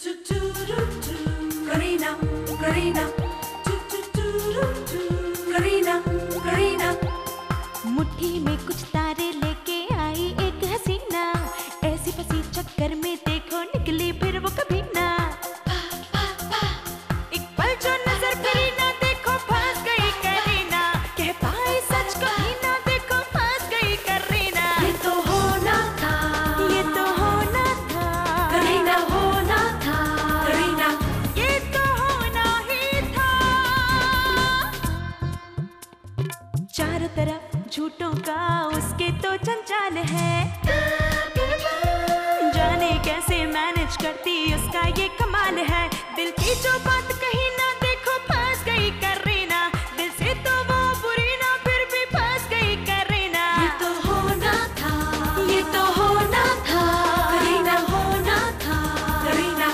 करीना करीना करीना करीना मुट्ठी में कुछ तारे लेके आई एक हसीना, ऐसी फंसी चक्कर में देखो निकली फिर वो कभी ना। एक पल जो नजर करी ना देखो फंस गई करीना, कह पाए सच कभी ना देखो फंस गई करीना। ये तो होना था, ये तो होना था करीना होना था, करीना ये तो होना ही था। चारों तरफ झूठों का उसके तो जंजाल है, जाने कैसे मैनेज करती उसका ये कमाल है। दिल की जो बात कही ना देखो फंस गई करीना, दिल से तो वो बुरी ना फिर भी फंस गई करीना। ये तो होना था, ये तो होना था, करीना होना था, करीना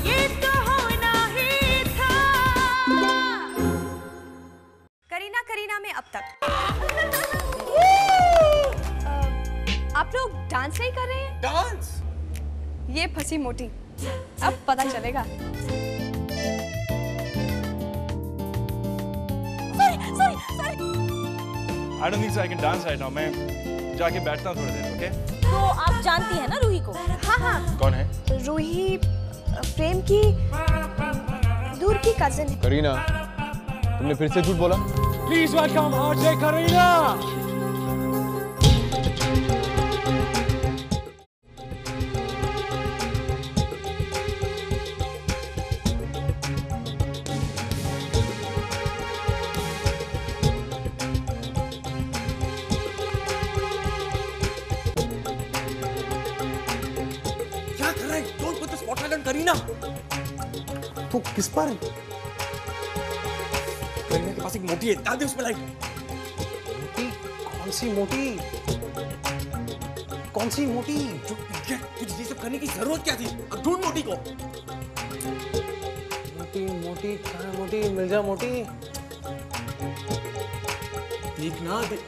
ये तो होना ही था। करीना करीना में अब तक आप लोग डांस नहीं कर रहे हैं? डांस? ये फंसी मोटी, अब पता चलेगा। I don't think so I can dance right now. मैं जाके बैठता हूँ थोड़ी देर, okay? तो आप जानती हैं ना रूही को? हाँ हाँ, कौन है? रूही प्रेम की दूर की कजिन है। करीना, तुमने फिर से झूठ बोला? Please welcome RJ Karina. क्या कर रहा है? Don't put the spotlight on Kareena. तो किस पर है? करीना के पास एक मोटी है, डाल दे उसमें लाइट। मोटी? कौन सी मोटी? कौन सी मोटी? तुझे ये सब करने की जरूरत क्या थी? अब ढूंढ मोटी को। मोटी मोटी कहाँ है मोटी? मिल जा मोटी। देख ना देख,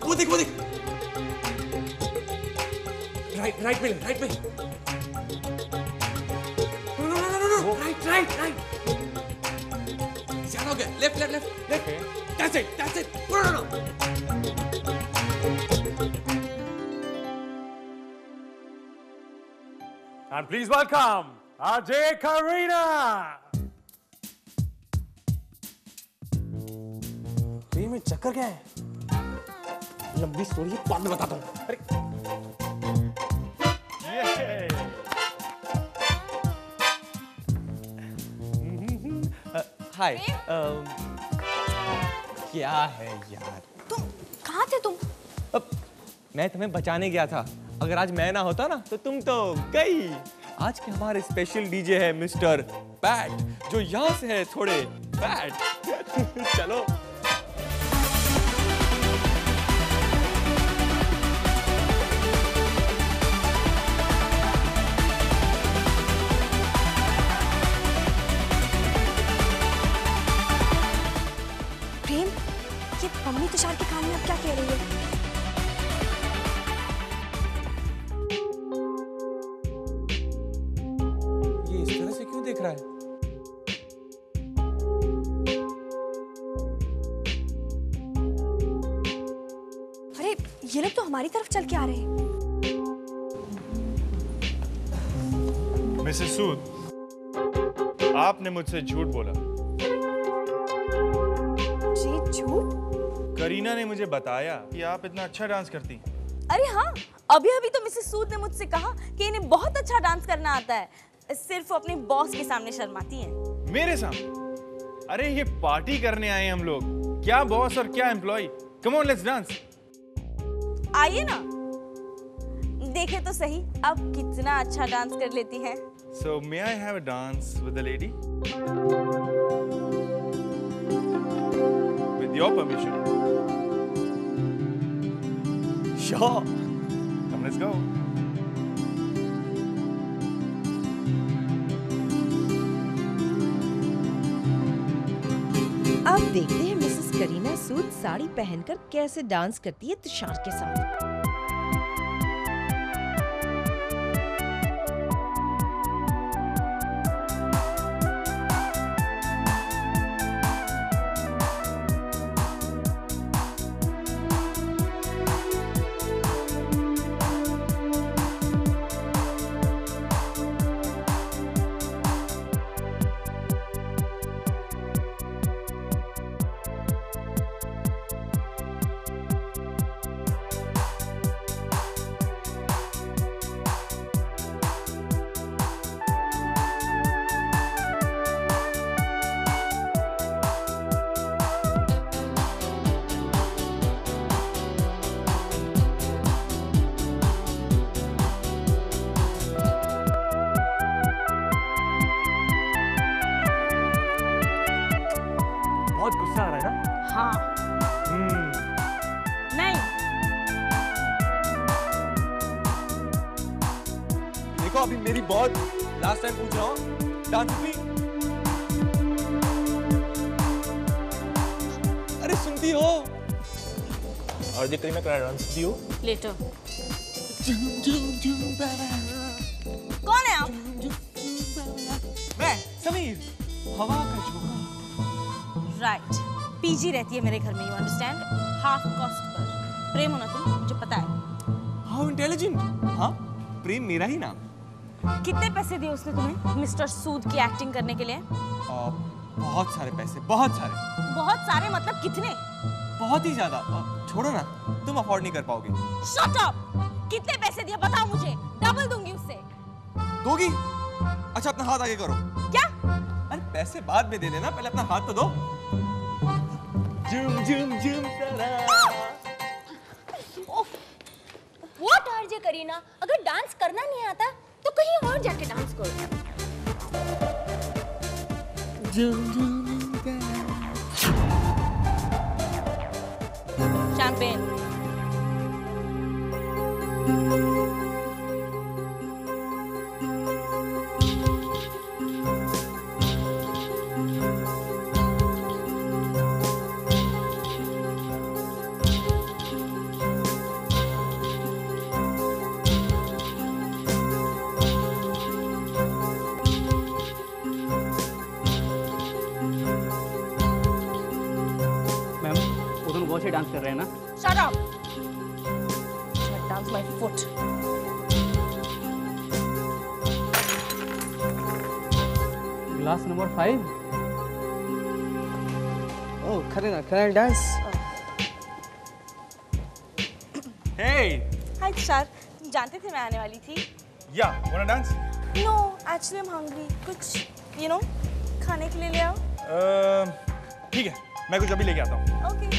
वो देख वो देख। राइट में। No, right. ज्यादा हो गया, left. That's it. No. And please welcome RJ Karina. ये में चक्कर क्या है? लंबी स्टोरी है, बाद में बताता हूँ। अरे हाय, क्या है यार? तुम कहाँ थे तुम? अब मैं तुम्हें बचाने गया था, अगर आज मैं ना होता ना तो तुम तो गई। आज के हमारे स्पेशल डीजे है मिस्टर पैट, जो यहाँ से है थोड़े पैट। चलो प्रेम, ये मम्मी तुषार की कहानी अब क्या कह रही है? ये इस तरह से क्यों देख रहा है? अरे ये लोग तो हमारी तरफ चल के आ रहे हैं। मिसेस सूद, आपने मुझसे झूठ बोला। जी झूठ? करीना ने मुझे बताया कि आप इतना अच्छा डांस करती हैं। अरे हाँ, अभी तो मिसेस सूद ने मुझसे कहा कि इन्हें बहुत अच्छा डांस करना आता है, सिर्फ वो अपने बॉस के सामने शर्माती हैं। मेरे सामने? अरे ये पार्टी करने आए हैं हम लोग, क्या बॉस और क्या employ. Come on let's dance. आइए ना, देखे तो सही आप कितना अच्छा डांस कर लेती हैं। So may I have a dance with the lady? With your permission. Sure. Come, let's go. अब देखते हैं मिसेस करीना सूद साड़ी पहनकर कैसे डांस करती है तुषार के साथ। हाँ। नहीं। देखो अभी मेरी बहुत लास्ट टाइम पूछ रहा हूँ, डांस भी। अरे सुनती हो? और जे करीना करा डांस दी हो? लेटर। कौन है आप? मैं समीर, हवा का झोंका। राइट। पीजी रहती है मेरे घर में, you understand? Half cost per. प्रेम होना तुम, मुझे पता है। How intelligent. हाँ, प्रेम मेरा ही नाम। कितने पैसे दिए उसने तुम्हें मिस्टर सूद की एक्टिंग करने के लिए? बहुत सारे पैसे, बहुत सारे। बहुत सारे मतलब कितने? बहुत ही ज्यादा। छोड़ो ना, तुम अफोर्ड नहीं कर पाओगे। Shut up! कितने पैसे दिए बताओ मुझे, डबल दूंगी उससे। दोगी? अच्छा अपना हाथ आगे करो। क्या? अरे पैसे बाद में दे देना, पहले अपना हाथ तो दो। झूम झूम झूम तारा। व्हाट आरजे करीना, अगर डांस करना नहीं आता तो कहीं और जाके डांस करो। शैंपेन। बहुत से डांस कर रहे हैं ना? Shut up! Dance my foot. Glass number 5. Oh, Karina, can I dance? Hey! Hi, Tushar. तुम जानते थे मैं आने वाली थी? Yeah, wanna dance? No, actually I'm hungry. कुछ, you know, खाने के लिए ले आओ। ठीक है, मैं कुछ अभी लेके आता हूँ। Okay.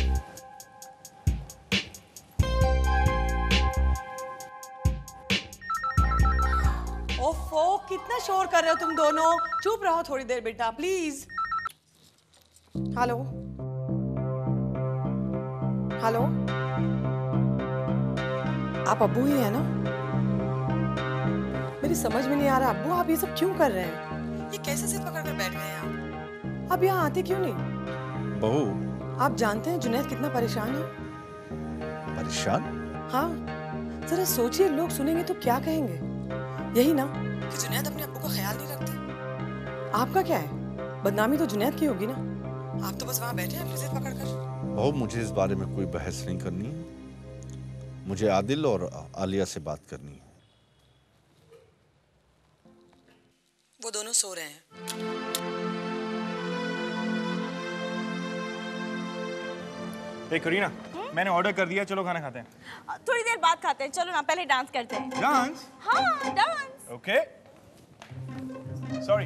ओफो, कितना शोर कर रहे हो तुम दोनों? चुप रहो थोड़ी देर बेटा, प्लीज। हेलो हेलो, आप अब्बू ही है ना? मेरी समझ में नहीं आ रहा अब्बू, आप ये सब क्यों कर रहे हैं? ये कैसे सिर पकड़ कर बैठ गए हैं आप? अब यहाँ आते क्यों नहीं? बहू, आप जानते हैं जुनैद कितना परेशान है? परेशान? हाँ, जरा सोचिए, लोग सुनेंगे तो क्या कहेंगे? यही ना कि जुनैद अपने अब्बू का ख्याल नहीं रखते। आपका क्या है? बदनामी तो जुनैद की होगी ना? आप तो बस वहाँ बैठे हैं अपनी जिद पकड़कर। बहू, मुझे इस बारे में कोई बहस नहीं करनी है। मुझे आदिल और आलिया से बात करनी है। वो दोनों सो रहे हैं। हे करीना, मैंने ऑर्डर कर दिया, चलो खाना खाते हैं। थोड़ी देर बाद खाते हैं, चलो ना, पहले डांस करते हैं। डांस? हाँ, डांस। ओके। सॉरी।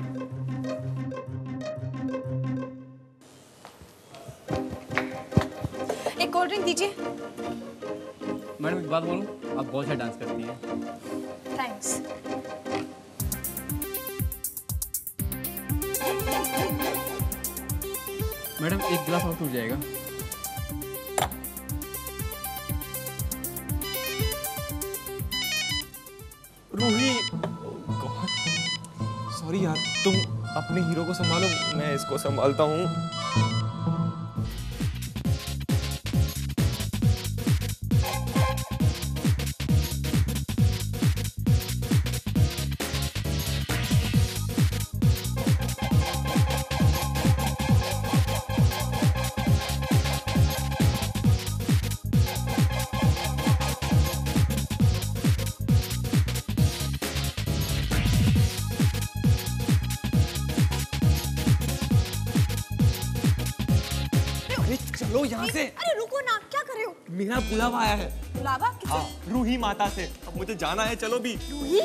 एक कोल्ड ड्रिंक दीजिए। मैडम एक बात बोलूं, आप बहुत अच्छा डांस करती हैं। थैंक्स। मैडम एक गिलास और टूट जाएगा। रूही, सॉरी यार, तुम अपने हीरो को संभालो, मैं इसको संभालता हूँ। चलो यहाँ से। अरे रुको ना, क्या कर रहे हो? मेरा बुलावा आया है। बुलावा? हाँ, रूही माता से। अब मुझे जाना है, चलो भी। रूही?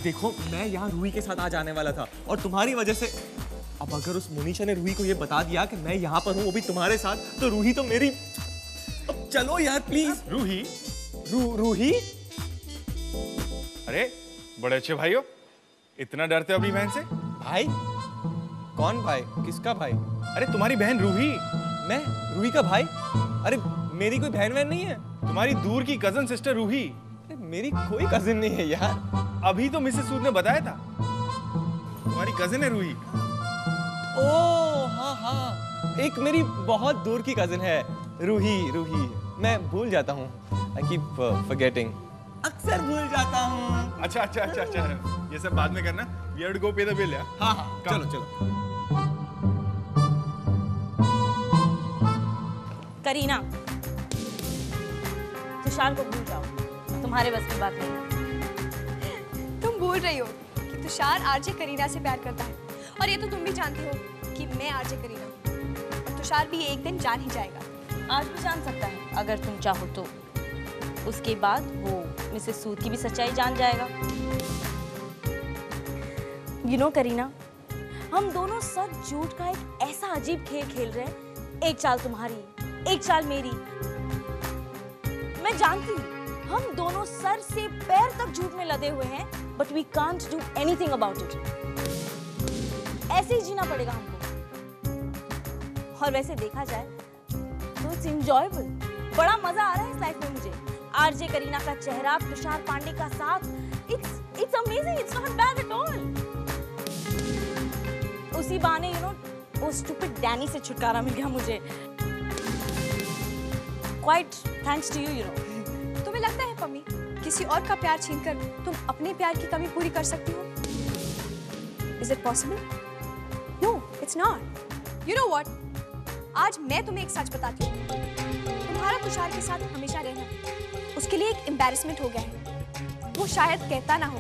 देखो, मैं यहाँ रूही के साथ आ जाने वाला था और तुम्हारी वजह से अब अगर उस मुनीशा ने रूही को ये बता दिया कि मैं यहाँ पर हूँ, वो भी तुम्हारे साथ, तो रूही तो मेरी। अब चलो यार प्लीज। रूही? रूही? अरे बड़े अच्छे भाई हो, इतना डरते हो अपनी बहन से? भाई? कौन भाई? किसका भाई? अरे तुम्हारी बहन रूही। मैं रूही का भाई? अरे मेरी कोई बहन वहन नहीं है। तुम्हारी दूर की कजन सिस्टर रूही। मेरी कोई कजिन नहीं है यार। अभी तो मिसेस सूद ने बताया था तुम्हारी कजिन है रूही। ओह हाँ हाँ, एक मेरी बहुत दूर की कजिन है रूही। मैं भूल जाता हूँ, आई कीप फॉरगेटिंग, अक्सर भूल जाता हूँ। अच्छा, ये सब बाद में करना। वी हैव टू गो पे द बिल। हाँ, चलो। करीना, तुषार को भूल जाओ, तुम्हारे बस की बात नहीं। तुम भूल रही हो कि तुषार आरजे करीना से प्यार करता है, और ये तो तुम भी जानती हो कि मैं आरजे करीना हूँ, और तुषार भी एक दिन जान ही जाएगा। आज भी जान सकता है अगर तुम चाहो तो। उसके बाद वो मिसेस सूद की भी सच्चाई जान जाएगा। यू नो करीना, हम दोनों सच झूठ का एक ऐसा अजीब खेल खेल रहे हैं। एक चाल तुम्हारी, एक चाल मेरी। मैं जानती हूँ हम दोनों सर से पैर तक झूठ में लदे हुए हैं, but we can't do anything about it. ऐसे ही जीना पड़ेगा हमको। और वैसे देखा जाए तो इट्स एंजॉयबल, बड़ा मजा आ रहा है इस लाइफ में मुझे। आरजे करीना का चेहरा, तुषार पांडे का साथ, it's amazing, it's not bad at all. उसी बहाने यू नो वो स्टूपिड डैनी से छुटकारा मिल गया मुझे। Quite thanks to you know. तुम्हें लगता है पम्मी, किसी और का प्यार छीनकर तुम अपने प्यार की कमी पूरी कर सकती हो? Is it possible? No, it's not. You know what? आज मैं तुम्हें एक सच बताती हूँ। तुम्हारा तुषार के साथ हमेशा रहना उसके लिए एक एम्बैरेसमेंट हो गया है। वो शायद कहता ना हो,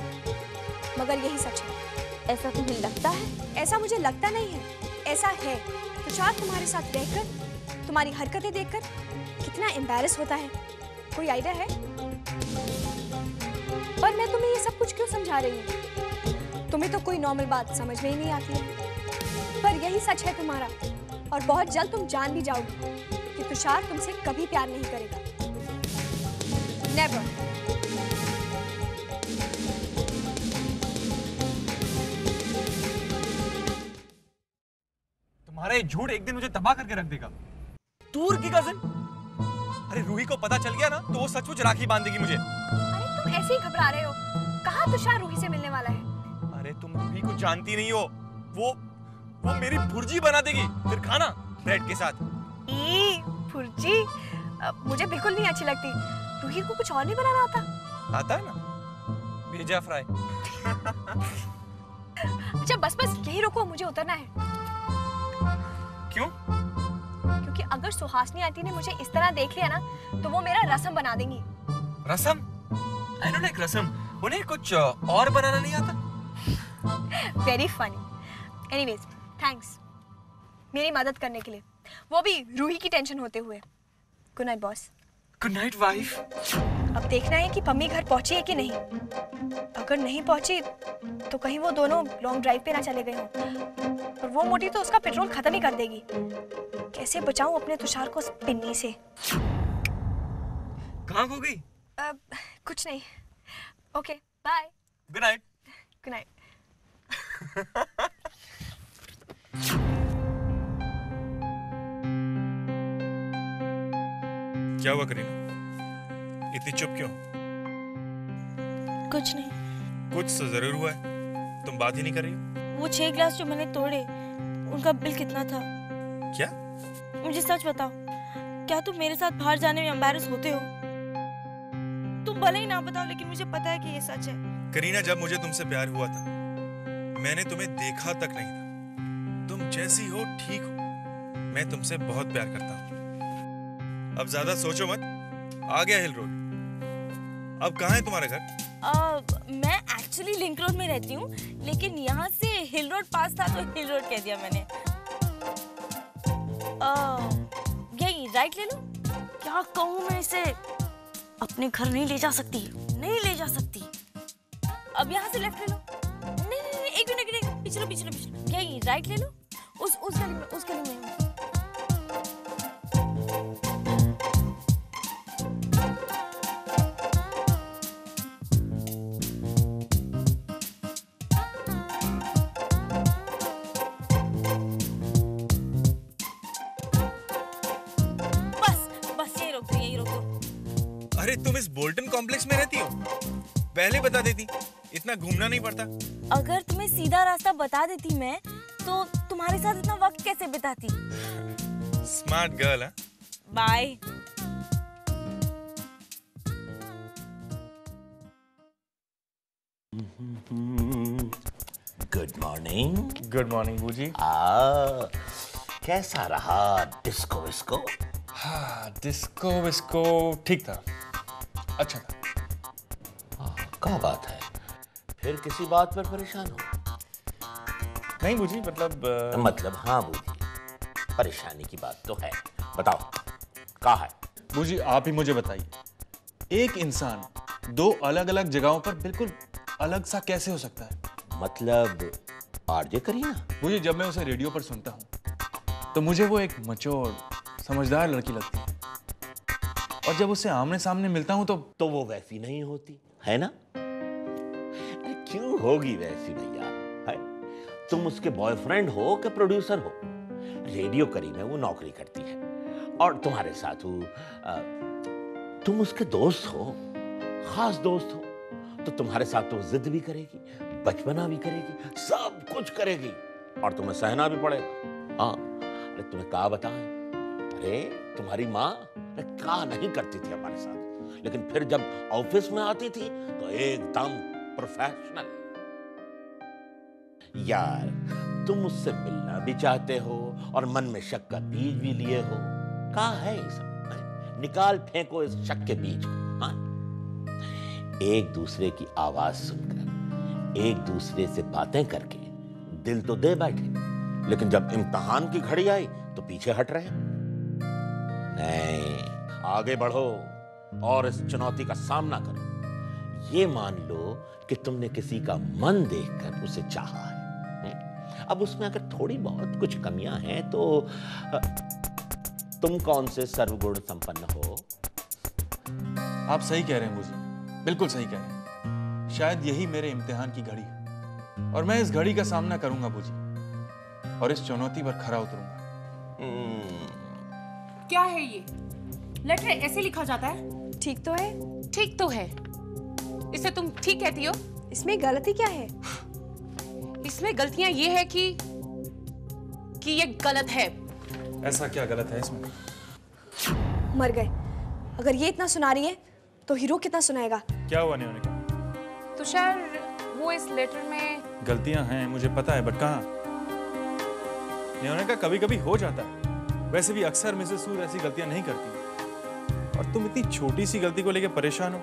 मगर यही सच है। ऐसा तुम्हें लगता है? ऐसा मुझे लगता नहीं है, ऐसा है। तुषार तुम्हारे साथ रहकर, तुम्हारी हरकतें देखकर कितना एम्बैरेस होता है, कोई आइडिया है? पर मैं तुम्हें ये सब कुछ क्यों समझा रही हूँ? तुम्हें तो कोई नॉर्मल बात समझ में ही नहीं आती है। पर यही सच है तुम्हारा, और बहुत जल्द तुम जान भी जाओगी कि तुषार तुमसे कभी प्यार नहीं करेगा। नेवर। तुम्हारा ये झूठ एक दिन मुझे तबाह करके रख देगा। दूर की कजिन? अरे रूही को पता चल गया ना तो वो सचमुच राखी बांध देगी मुझे। अरे तुम ऐसे ही घबरा रहे हो। कहाँ तुषार रूही से मिलने वाला है? अरे तुम रूही को जानती नहीं हो, वो मेरी भुर्जी बना देगी, फिर खाना ब्रेड के साथ। भुर्जी मुझे बिल्कुल नहीं अच्छी लगती। रूही को कुछ और नहीं बनाना आता है ना, भेजा फ्राई। अच्छा बस यही रुको, मुझे उतरना है। क्यों? क्योंकि अगर सुहासनी आंटी ने मुझे इस तरह देख लिया ना तो वो मेरा रसम बना देंगी। रसम? I don't like रसम। उन्हें कुछ और बनाना नहीं आता? Very funny. Anyways, thanks मेरी मदद करने के लिए, वो भी रूही की टेंशन होते हुए। Good night boss. Good night wife. अब देखना है कि पम्मी घर पहुंची है कि नहीं। अगर नहीं पहुंची तो कहीं वो दोनों लॉन्ग ड्राइव पे ना चले गए हों, और वो मोटी तो उसका पेट्रोल खत्म ही कर देगी। कैसे बचाऊं अपने तुषार को उस पिन्नी से? कहाँ खो गई? कुछ नहीं। Okay bye. Good night. Good night. क्या हुआ करीना, इतनी चुप क्यों? कुछ नहीं। कुछ तो जरूर हुआ है, तुम बात ही नहीं कर रही हो। वो 6 ग्लास जो मैंने तोड़े, उनका बिल कितना था? क्या? मुझे सच बताओ, क्या तुम मेरे साथ बाहर जाने में एम्बैरेस होते हो? तुम भले ही ना बताओ, लेकिन मुझे पता है कि ये सच है। करीना, जब मुझे तुमसे प्यार हुआ था मैंने तुम्हें देखा तक नहीं था। तुम जैसी हो ठीक हो, मैं तुमसे बहुत प्यार करता हूँ। अब ज्यादा सोचो मत, आ गया हिल रोड। अब कहाँ है तुम्हारा घर? मैं एक्चुअली लिंक रोड में रहती हूँ, लेकिन यहाँ से हिल रोड पास था तो हिल रोड कह दिया मैंने। यही राइट ले लो। क्या कहूँ मैं इसे, अपने घर नहीं ले जा सकती, नहीं ले जा सकती। अब यहाँ से लेफ्ट ले लो। नहीं, एक मिनट, पिछले यही राइट ले लो। उस गली में अरे तुम इस बोल्टन कॉम्प्लेक्स में रहती हो? पहले बता देती, इतना घूमना नहीं पड़ता। अगर तुम्हें सीधा रास्ता बता देती मैं, तो तुम्हारे साथ इतना वक्त कैसे बिताती? स्मार्ट गर्ल है। Bye. Good morning. Good morning बूजी। कैसा रहा डिस्को विस्को? हाँ, डिस्को विस्को ठीक था, अच्छा था। क्या बात है, फिर किसी बात पर परेशान हो? नहीं बूजी, मतलब हाँ बूजी, परेशानी की बात तो है। बताओ क्या है? बूजी आप ही मुझे बताइए, एक इंसान दो अलग अलग जगहों पर बिल्कुल अलग सा कैसे हो सकता है? मतलब आरजे करीना? बूजी जब मैं उसे रेडियो पर सुनता हूँ तो मुझे वो एक मैच्योर समझदार लड़की लगती है, और जब उससे आमने सामने मिलता हूँ तो वो वैसी नहीं होती है ना? क्यों होगी वैसी भैया? है तुम उसके बॉयफ्रेंड हो कि प्रोड्यूसर हो? रेडियो करी में वो नौकरी करती है और तुम्हारे साथ तुम उसके दोस्त हो, खास दोस्त हो, तो तुम्हारे साथ तो जिद भी करेगी, बचपना भी करेगी, सब कुछ करेगी, और तुम्हें सहना भी पड़ेगा। हाँ, अरे तुम्हें क्या बताएं, अरे तुम्हारी माँ क्या नहीं करती थी हमारे साथ, लेकिन फिर जब ऑफिस में आती थी तो एकदम प्रोफेशनल। यार तुम उससे मिलना भी चाहते हो और मन में शक का बीज भी लिए हो। क्या है ये सब? निकाल फेंको इस शक के बीज को। हाँ? एक दूसरे की आवाज सुनकर, एक दूसरे से बातें करके दिल तो दे बैठे, लेकिन जब इम्तिहान की घड़ी आई तो पीछे हट रहे। नहीं, आगे बढ़ो और इस चुनौती का सामना करो। ये मान लो कि तुमने किसी का मन देखकर उसे चाहा है। अब उसमें अगर थोड़ी बहुत कुछ कमियां हैं तो तुम कौन से सर्वगुण संपन्न हो? आप सही कह रहे हैं बूजी, बिल्कुल सही कह रहे हैं। शायद यही मेरे इम्तिहान की घड़ी है और मैं इस घड़ी का सामना करूंगा बूजी, और इस चुनौती पर खरा उतरूंगा। क्या है ये लेटर? ऐसे लिखा जाता है? ठीक तो है? ठीक तो है, इसे तुम ठीक कहती हो? इसमें गलती क्या है? इसमें गलतियां ये है कि ये गलत है। ऐसा क्या गलत है इसमें? मर गए। अगर ये इतना सुना रही है तो हीरो कितना सुनाएगा? क्या हुआ नियोनिका? तुषार, वो इस लेटर में गलतियां हैं मुझे पता है, बट कहाँ? नियोनिका कभी कभी हो जाता है, वैसे भी अक्सर मिसेस सूद ऐसी गलतियां नहीं करती, और तुम इतनी छोटी सी गलती को लेकर परेशान हो,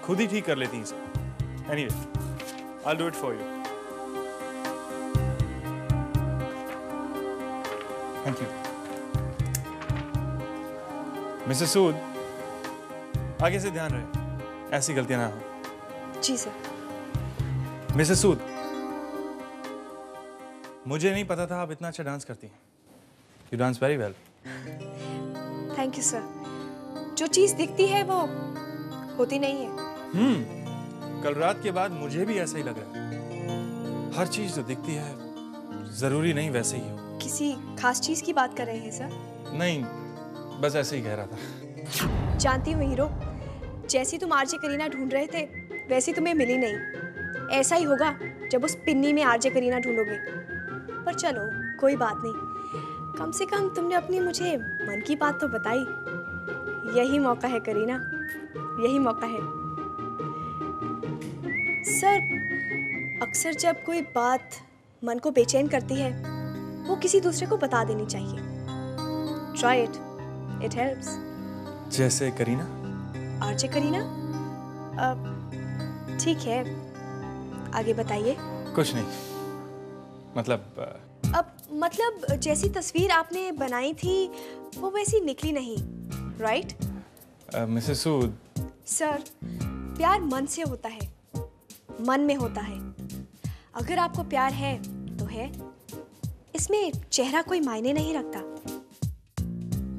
खुद ही ठीक कर लेती इसे। Anyway, I'll do it for you. Thank you. Mrs Sood, आगे से ध्यान रहे, ऐसी गलतियां ना हो। जी सर। मिसेस सूद, मुझे नहीं पता था आप इतना अच्छा डांस करती हैं। You dance very well. Thank you sir. जो चीज दिखती है वो होती नहीं है। कल रात के बाद मुझे भी ऐसा ही लग रहा है। हर चीज जो दिखती है जरूरी नहीं वैसे ही हो। किसी खास चीज की बात कर रहे हैं सर? नहीं, बस ऐसे ही कह रहा था। जानती हूँ हीरो, जैसी तुम आरजे करीना ढूंढ रहे थे वैसी तुम्हें मिली नहीं। ऐसा ही होगा जब उस पिन्नी में आरजे करीना ढूंढोगे। पर चलो कोई बात नहीं, कम से कम तुमने अपनी मुझे मन की बात तो बताई। यही मौका है करीना, यही मौका है। सर, अक्सर जब कोई बात मन को बेचैन करती है वो किसी दूसरे को बता देनी चाहिए। Try it, it helps. जैसे करीना? आरजे करीना? ठीक है, आगे बताइए। कुछ नहीं, मतलब जैसी तस्वीर आपने बनाई थी वो वैसी निकली नहीं, राइट? मिसेस सूद। सर, प्यार मन से होता है, मन में होता है। अगर आपको प्यार है तो है, इसमें चेहरा कोई मायने नहीं रखता।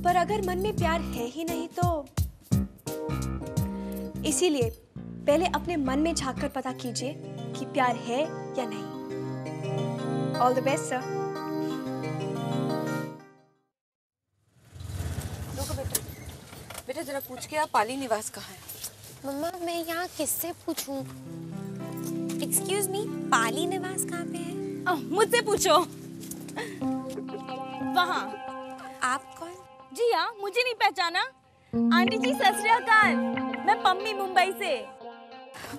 पर अगर मन में प्यार है ही नहीं तो इसीलिए पहले अपने मन में झांककर पता कीजिए कि प्यार है या नहीं। All the best sir. बेटा जरा पूछ के आप पाली निवास कहाँ है? मम्मा मैं यहाँ किससे पूछूं? एक्सक्यूज मी, पाली निवास कहाँ पे है? मुझसे पूछो। वहाँ। आप कौन? जी हाँ, मुझे नहीं पहचाना? आंटी जी सत श्री अकाल, मैं पम्मी मुंबई से।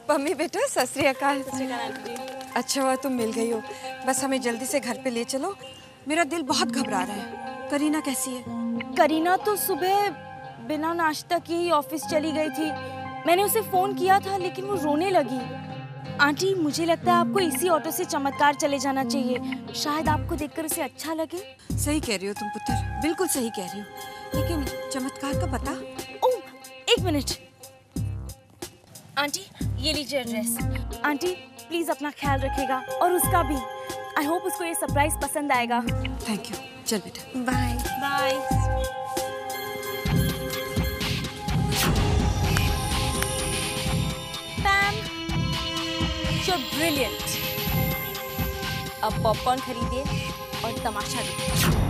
पम्मी बेटा सत श्री अकाल। आंटी जी। अच्छा हुआ तुम मिल गई हो। बस हमें जल्दी से घर पे ले चलो, मेरा दिल बहुत घबरा रहा है। करीना कैसी है? करीना तो सुबह बिना नाश्ता किए ही ऑफिस चली गई थी। मैंने उसे फोन किया था लेकिन वो रोने लगी। आंटी मुझे लगता है आपको इसी ऑटो से चमत्कार चले जाना चाहिए, शायद आपको देखकर उसे अच्छा लगे। सही कह रही हो तुम पुत्र, बिल्कुल सही कह रही हो, लेकिन चमत्कार का पता? ओह एक मिनट। आंटी ये लीजिए एड्रेस। आंटी प्लीज अपना ख्याल रखिएगा और उसका भी। आई होप उसको ये सरप्राइज पसंद आएगा। Thank you. चल बेटा bye. Bye. Pam, you're brilliant। अब पॉपकॉर्न खरीदिए और तमाशा देखिए।